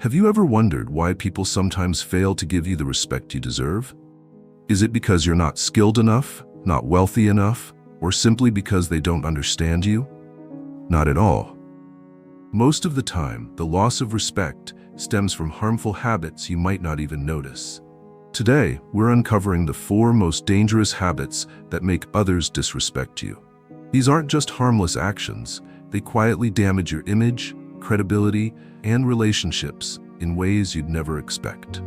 Have you ever wondered why people sometimes fail to give you the respect you deserve? Is it because you're not skilled enough, not wealthy enough, or simply because they don't understand you? Not at all. Most of the time, the loss of respect stems from harmful habits you might not even notice. Today, we're uncovering the 4 most dangerous habits that make others disrespect you. These aren't just harmless actions, they quietly damage your image, credibility, and relationships in ways you'd never expect.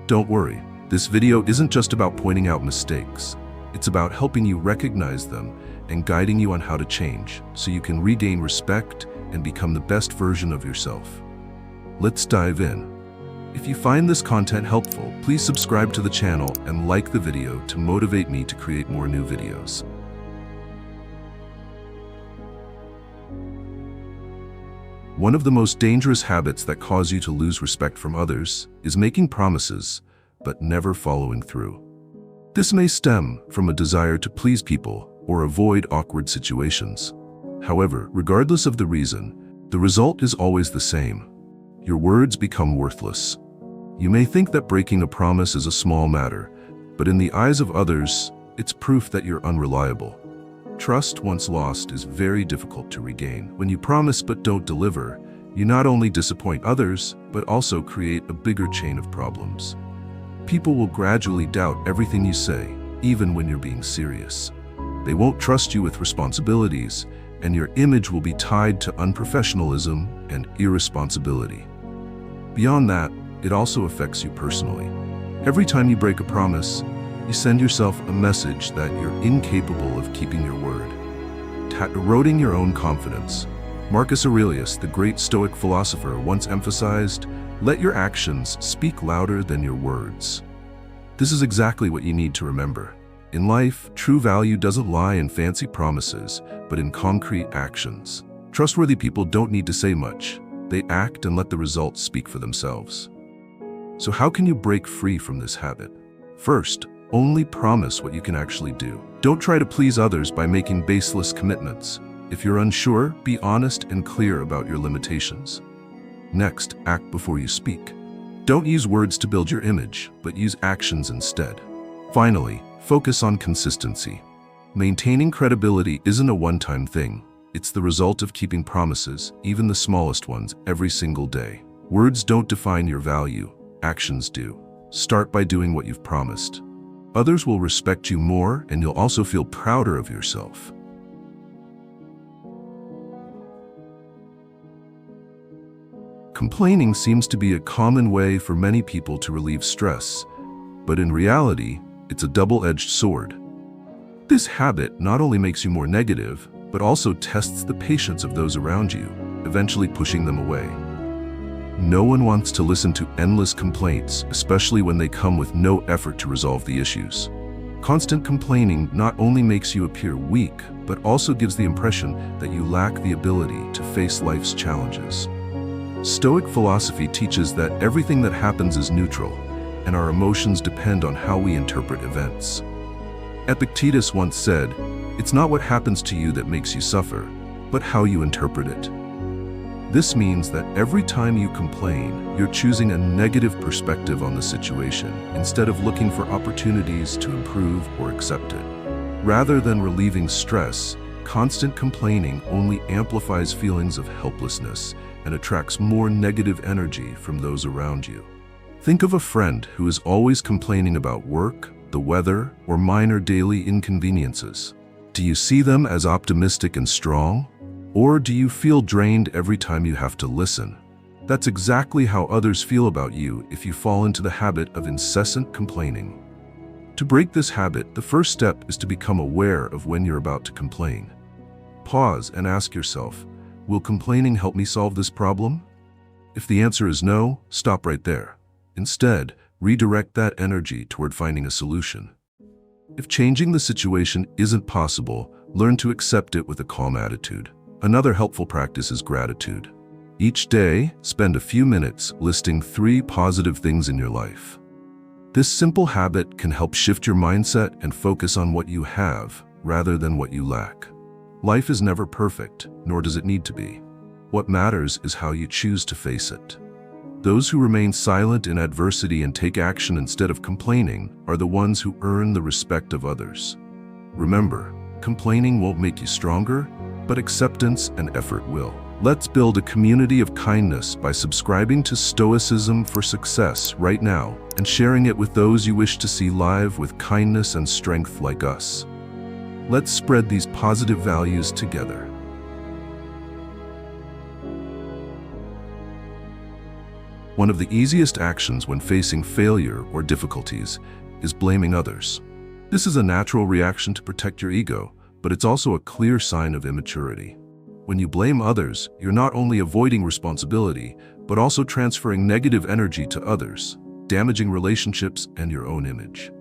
Don't worry, this video isn't just about pointing out mistakes. It's about helping you recognize them and guiding you on how to change so you can regain respect and become the best version of yourself. Let's dive in. If you find this content helpful, please subscribe to the channel and like the video to motivate me to create more new videos. One of the most dangerous habits that cause you to lose respect from others is making promises, but never following through. This may stem from a desire to please people or avoid awkward situations. However, regardless of the reason, the result is always the same. Your words become worthless. You may think that breaking a promise is a small matter, but in the eyes of others, it's proof that you're unreliable. Trust once lost is very difficult to regain. When you promise but don't deliver, you not only disappoint others, but also create a bigger chain of problems. People will gradually doubt everything you say, even when you're being serious. They won't trust you with responsibilities, and your image will be tied to unprofessionalism and irresponsibility. Beyond that, it also affects you personally. Every time you break a promise, you send yourself a message that you're incapable of keeping your word, eroding your own confidence. Marcus Aurelius, the great Stoic philosopher, once emphasized, "Let your actions speak louder than your words." This is exactly what you need to remember. In life, true value doesn't lie in fancy promises, but in concrete actions. Trustworthy people don't need to say much. They act and let the results speak for themselves. So how can you break free from this habit? First, only promise what you can actually do. Don't try to please others by making baseless commitments. If you're unsure, be honest and clear about your limitations. Next, act before you speak. Don't use words to build your image, but use actions instead. Finally, focus on consistency. Maintaining credibility isn't a one-time thing. It's the result of keeping promises, even the smallest ones, every single day. Words don't define your value, actions do. Start by doing what you've promised. Others will respect you more, and you'll also feel prouder of yourself. Complaining seems to be a common way for many people to relieve stress, but in reality, it's a double-edged sword. This habit not only makes you more negative, but also tests the patience of those around you, eventually pushing them away. No one wants to listen to endless complaints, especially when they come with no effort to resolve the issues. Constant complaining not only makes you appear weak, but also gives the impression that you lack the ability to face life's challenges. Stoic philosophy teaches that everything that happens is neutral, and our emotions depend on how we interpret events. Epictetus once said, "It's not what happens to you that makes you suffer, but how you interpret it." This means that every time you complain, you're choosing a negative perspective on the situation instead of looking for opportunities to improve or accept it. Rather than relieving stress, constant complaining only amplifies feelings of helplessness and attracts more negative energy from those around you. Think of a friend who is always complaining about work, the weather, or minor daily inconveniences. Do you see them as optimistic and strong? Or do you feel drained every time you have to listen? That's exactly how others feel about you if you fall into the habit of incessant complaining. To break this habit, the first step is to become aware of when you're about to complain. Pause and ask yourself, will complaining help me solve this problem? If the answer is no, stop right there. Instead, redirect that energy toward finding a solution. If changing the situation isn't possible, learn to accept it with a calm attitude. Another helpful practice is gratitude. Each day, spend a few minutes listing 3 positive things in your life. This simple habit can help shift your mindset and focus on what you have rather than what you lack. Life is never perfect, nor does it need to be. What matters is how you choose to face it. Those who remain silent in adversity and take action instead of complaining are the ones who earn the respect of others. Remember, complaining won't make you stronger, but acceptance and effort will. Let's build a community of kindness by subscribing to Stoicism for Success right now and sharing it with those you wish to see live with kindness and strength like us. Let's spread these positive values together. One of the easiest actions when facing failure or difficulties is blaming others. This is a natural reaction to protect your ego, but it's also a clear sign of immaturity. When you blame others, you're not only avoiding responsibility, but also transferring negative energy to others, damaging relationships and your own image.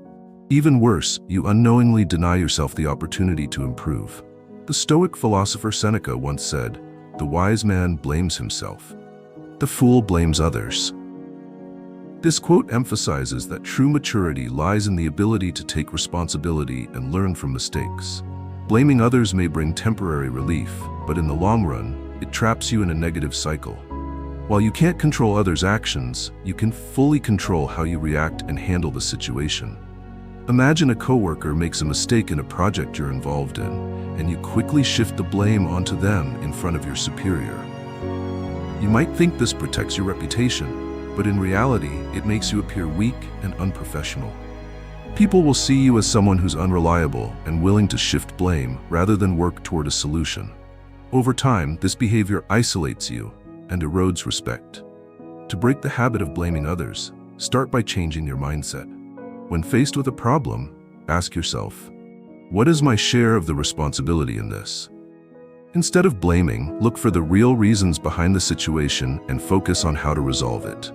Even worse, you unknowingly deny yourself the opportunity to improve. The Stoic philosopher Seneca once said, "The wise man blames himself. The fool blames others." This quote emphasizes that true maturity lies in the ability to take responsibility and learn from mistakes. Blaming others may bring temporary relief, but in the long run, it traps you in a negative cycle. While you can't control others' actions, you can fully control how you react and handle the situation. Imagine a coworker makes a mistake in a project you're involved in, and you quickly shift the blame onto them in front of your superior. You might think this protects your reputation, but in reality, it makes you appear weak and unprofessional. People will see you as someone who's unreliable and willing to shift blame rather than work toward a solution. Over time, this behavior isolates you and erodes respect. To break the habit of blaming others, start by changing your mindset. When faced with a problem, ask yourself, what is my share of the responsibility in this? Instead of blaming, look for the real reasons behind the situation and focus on how to resolve it.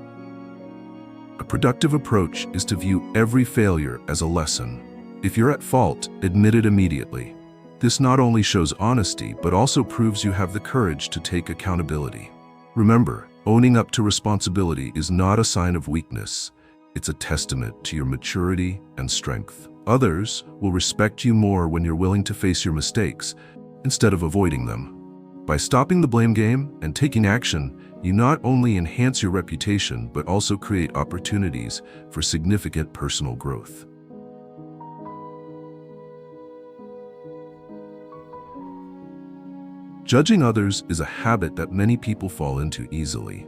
A productive approach is to view every failure as a lesson. If you're at fault, admit it immediately. This not only shows honesty, but also proves you have the courage to take accountability. Remember, owning up to responsibility is not a sign of weakness. It's a testament to your maturity and strength. Others will respect you more when you're willing to face your mistakes instead of avoiding them. By stopping the blame game and taking action, you not only enhance your reputation, but also create opportunities for significant personal growth. Judging others is a habit that many people fall into easily.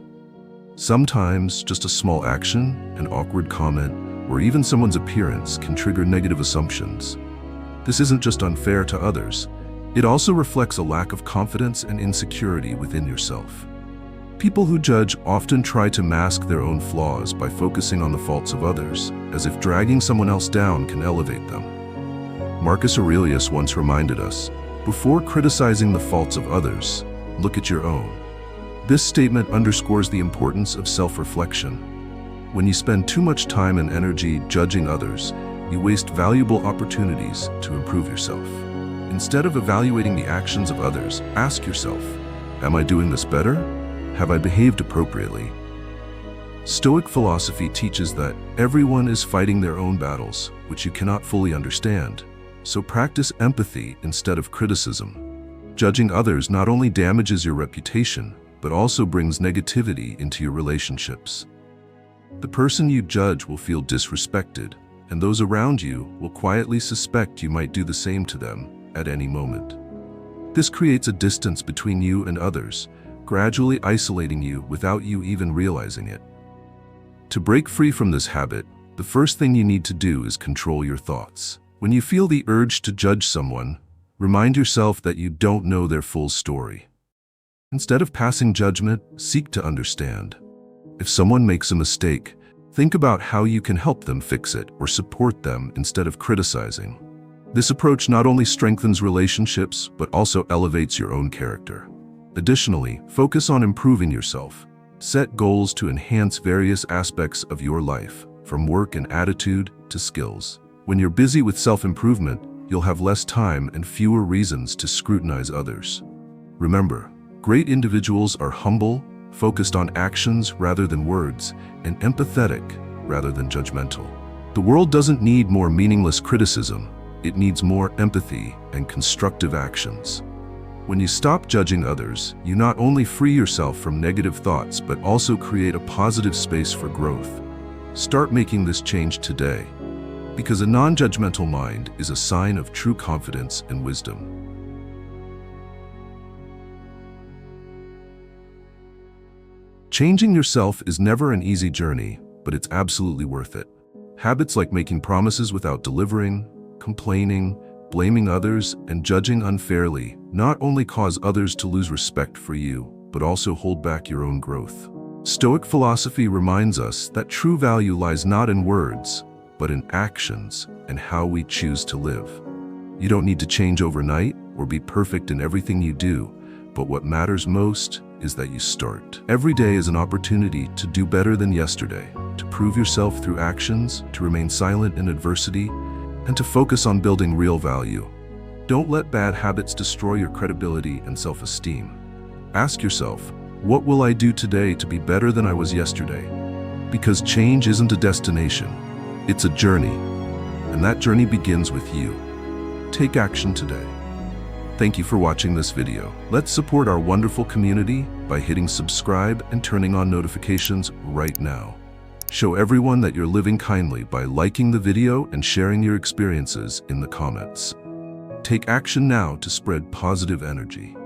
Sometimes just a small action, an awkward comment, or even someone's appearance can trigger negative assumptions. This isn't just unfair to others, it also reflects a lack of confidence and insecurity within yourself. People who judge often try to mask their own flaws by focusing on the faults of others, as if dragging someone else down can elevate them. Marcus Aurelius once reminded us, before criticizing the faults of others, look at your own. This statement underscores the importance of self-reflection. When you spend too much time and energy judging others, you waste valuable opportunities to improve yourself. Instead of evaluating the actions of others, ask yourself, am I doing this better? Have I behaved appropriately? Stoic philosophy teaches that everyone is fighting their own battles, which you cannot fully understand. So practice empathy instead of criticism. Judging others not only damages your reputation, but also brings negativity into your relationships. The person you judge will feel disrespected, and those around you will quietly suspect you might do the same to them at any moment. This creates a distance between you and others, gradually isolating you without you even realizing it. To break free from this habit, the first thing you need to do is control your thoughts. When you feel the urge to judge someone, remind yourself that you don't know their full story. Instead of passing judgment, seek to understand. If someone makes a mistake, think about how you can help them fix it or support them instead of criticizing. This approach not only strengthens relationships, but also elevates your own character. Additionally, focus on improving yourself. Set goals to enhance various aspects of your life, from work and attitude to skills. When you're busy with self-improvement, you'll have less time and fewer reasons to scrutinize others. Remember, great individuals are humble, focused on actions rather than words, and empathetic rather than judgmental. The world doesn't need more meaningless criticism. It needs more empathy and constructive actions. When you stop judging others, you not only free yourself from negative thoughts, but also create a positive space for growth. Start making this change today, because a non-judgmental mind is a sign of true confidence and wisdom. Changing yourself is never an easy journey, but it's absolutely worth it. Habits like making promises without delivering, complaining, blaming others, and judging unfairly not only cause others to lose respect for you, but also hold back your own growth. Stoic philosophy reminds us that true value lies not in words, but in actions and how we choose to live. You don't need to change overnight or be perfect in everything you do, but what matters most is that you start. Every day is an opportunity to do better than yesterday, to prove yourself through actions, to remain silent in adversity, and to focus on building real value. Don't let bad habits destroy your credibility and self-esteem. Ask yourself, what will I do today to be better than I was yesterday? Because change isn't a destination, it's a journey, and that journey begins with you. Take action today. Thank you for watching this video. Let's support our wonderful community by hitting subscribe and turning on notifications right now. Show everyone that you're living kindly by liking the video and sharing your experiences in the comments. Take action now to spread positive energy.